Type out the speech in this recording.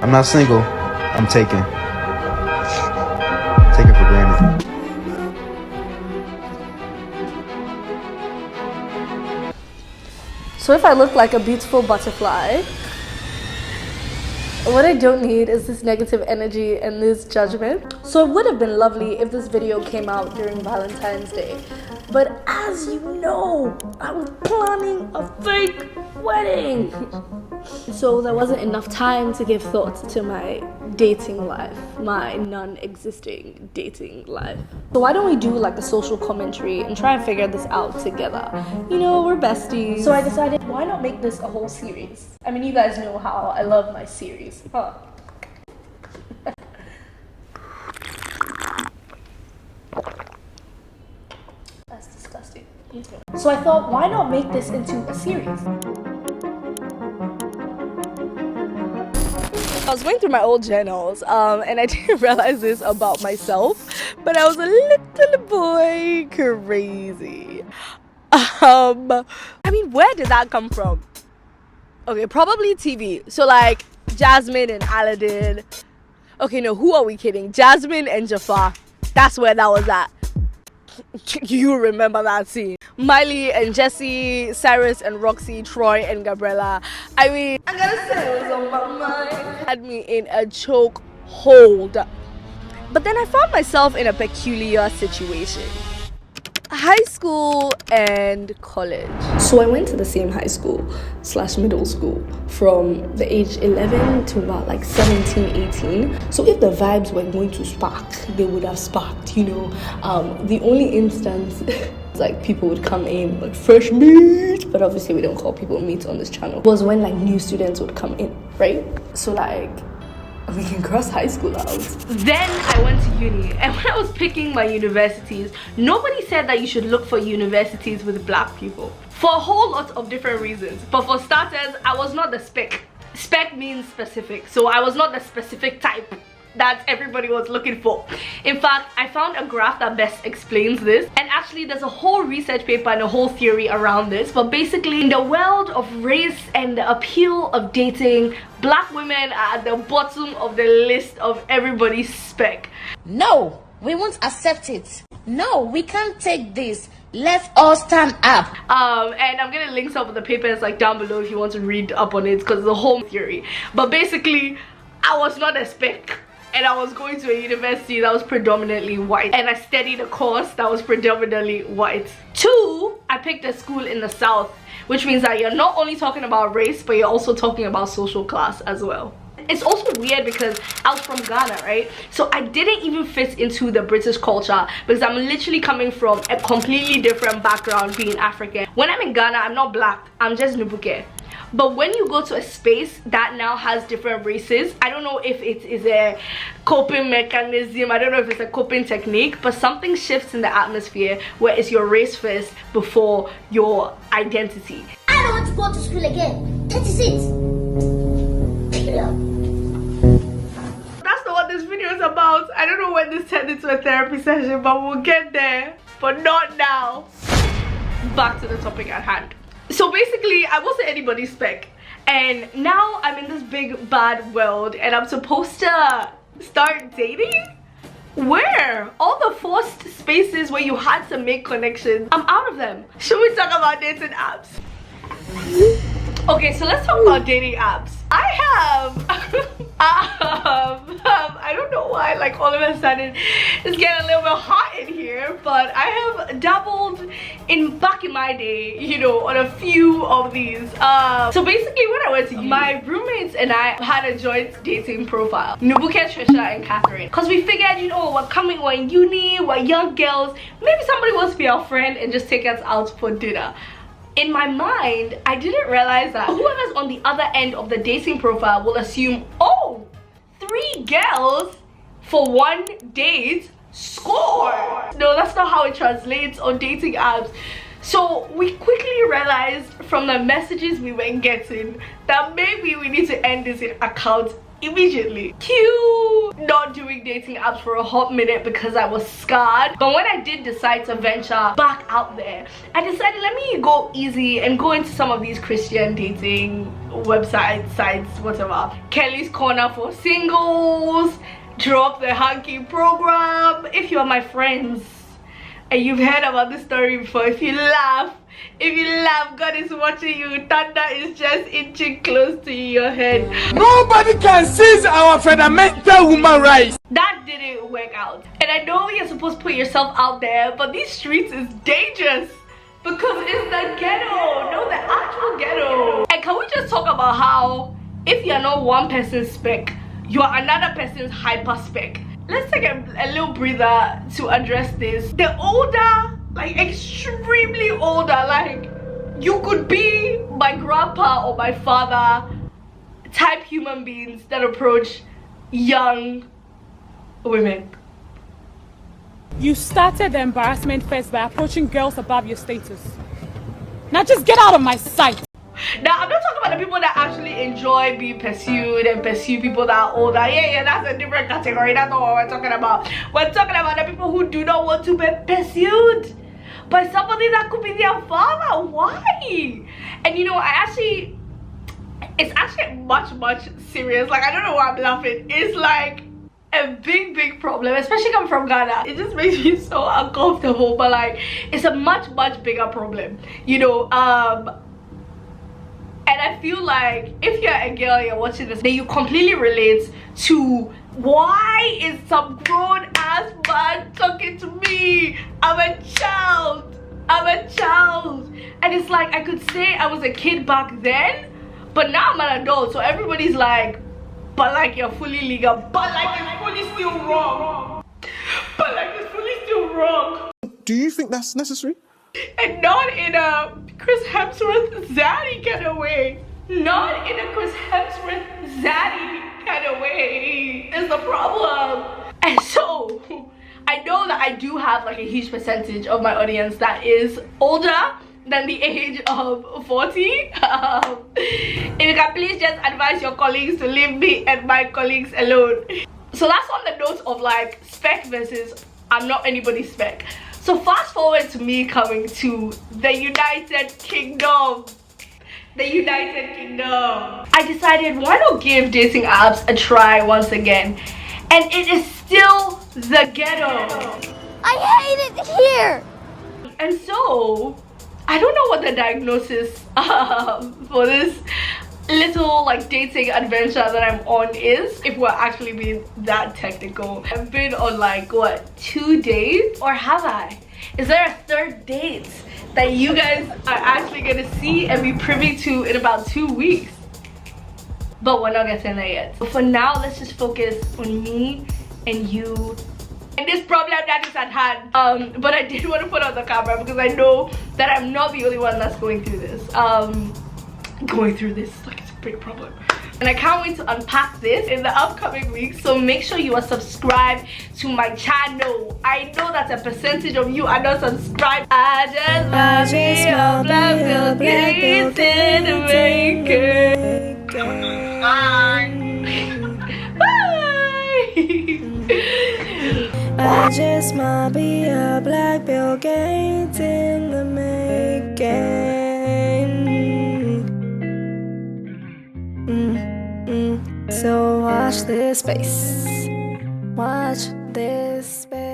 I'm not single. I'm taken. Taken for granted. So if I look like a beautiful butterfly, what I don't need is this negative energy and this judgment. So it would have been lovely if this video came out during Valentine's Day. But as you know, I was planning a fake wedding. So there wasn't enough time to give thought to my dating life, my non-existing dating life. So why don't we do like a social commentary and try and figure this out together? You know, we're besties. So I decided, why not make this a whole series? I mean, you guys know how I love my series, huh? That's disgusting. So I thought, why not make this into a series? I was going through my old journals and I didn't realize this about myself, but I was a little boy crazy. I mean, where did that come from? Okay, probably TV. So like Jasmine and Aladdin. Okay, no, who are we kidding? Jasmine and Jafar. That's where that was at. You remember that scene. Miley and Jessie, Cyrus and Roxy, Troy and Gabriella. I mean, I gotta say it was on my mind. Had me in a choke hold. But then I found myself in a peculiar situation. High school and college. So I went to the same high school / middle school from the age 11 to about like 17, 18. So if the vibes were going to spark, they would have sparked, you know. The only instance like people would come in like fresh meat, but obviously we don't call people meat on this channel, was when like new students would come in, right? So like we can cross high school out. Then I went to uni, and when I was picking my universities, nobody said that you should look for universities with black people for a whole lot of different reasons. But for starters, I was not the spec. Spec means specific, so I was not the specific type that everybody was looking for. In fact, I found a graph that best explains this, and actually there's a whole research paper and a whole theory around this. But basically, in the world of race and the appeal of dating, black women are at the bottom of the list of everybody's spec. No, we won't accept it. No, we can't take this. Let's all stand up. And I'm gonna link some of the papers like down below if you want to read up on it, because it's a whole theory. But basically, I was not a spec. And I was going to a university that was predominantly white, and I studied a course that was predominantly white. 2, I picked a school in the south, which means that you're not only talking about race, but you're also talking about social class as well. It's also weird because I was from Ghana, right? So I didn't even fit into the British culture because I'm literally coming from a completely different background being African. When I'm in Ghana, I'm not black, I'm just Nubuke. But when you go to a space that now has different races, I don't know if it is a coping mechanism, I don't know if it's a coping technique, but something shifts in the atmosphere where it's your race first before your identity. I don't want to go to school again. That is it. That's not what this video is about. I don't know when this turned into a therapy session, but we'll get there. But not now. Back to the topic at hand. So basically, I wasn't anybody's spec, and now I'm in this big bad world and I'm supposed to start dating? Where? All the forced spaces where you had to make connections, I'm out of them. Should we talk about dating apps? Okay, so let's talk about dating apps. I don't know why, like all of a sudden it's getting a little bit hot in here, but I have dabbled back in my day, you know, on a few of these. So basically when I went to uni, my roommates and I had a joint dating profile, Nubuke, Trisha and Catherine, because we figured, you know, we're in uni, we're young girls, maybe somebody wants to be our friend and just take us out for dinner. In my mind, I didn't realize that whoever's on the other end of the dating profile will assume, oh, 3 girls for 1 date, score. No, that's not how it translates on dating apps. So we quickly realized from the messages we were getting that maybe we need to end this account immediately. Cue not doing dating apps for a hot minute because I was scared. But when I did decide to venture back out there, I decided let me go easy and go into some of these Christian dating websites, sites, whatever. Kelly's Corner for Singles, Drop the Hanky program. If you are my friends and you've heard about this story before, if you laugh, God is watching you. Thunder is just inching close to your head. Nobody can seize our fundamental human rights. That didn't work out. And I know you're supposed to put yourself out there, but these streets is dangerous because it's the ghetto. No, the actual ghetto. And can we just talk about how if you're not one person's spec, you are another person's hyper spec? Let's take a little breather to address this. The older, like extremely older, like you could be my grandpa or my father type human beings that approach young women. You started the embarrassment first by approaching girls above your status. Now just get out of my sight. Now, I'm not talking about the people that actually enjoy being pursued and pursue people that are older. Yeah, that's a different category. That's not what we're talking about. We're talking about the people who do not want to be pursued by somebody that could be their father. Why? And you know, it's actually much serious. Like, I don't know why I'm laughing. It's like a big problem, especially coming from Ghana. It just makes me so uncomfortable, but like it's a much bigger problem, you know. And I feel like if you're a girl, you're watching this, then you completely relate to why is some grown ass man talking to me? I'm a child. And it's like I could say I was a kid back then, but now I'm an adult, so everybody's like, but like you're fully legal, but like it's fully still wrong. But like it's fully still wrong. Do you think that's necessary? And not in a Chris Hemsworth zaddy kind of way. Not in a Chris Hemsworth zaddy kind of way is the problem. And so I know that I do have like a huge percentage of my audience that is older than the age of 40. If you can please just advise your colleagues to leave me and my colleagues alone. So that's on the note of like spec versus I'm not anybody's spec. So fast forward to me coming to the United Kingdom. I decided why not give dating apps a try once again. And it is still the ghetto. I hate it here. And so I don't know what the diagnosis for this little like dating adventure that I'm on is, if we're actually being that technical. I've been on like what, 2 dates, or have I? Is there a third date that you guys are actually gonna see and be privy to in about 2 weeks? But we're not getting there yet. But for now, let's just focus on me and you and this problem that is at hand. But I did want to put on the camera because I know that I'm not the only one that's going through this. Like it's a big problem. And I can't wait to unpack this in the upcoming weeks. So make sure you are subscribed to my channel. I know that a percentage of you are not subscribed. I just love you, Black Bill Gates in the making. Bye. I just might be a Black Bill Gates in the making. So watch this space. Watch this space.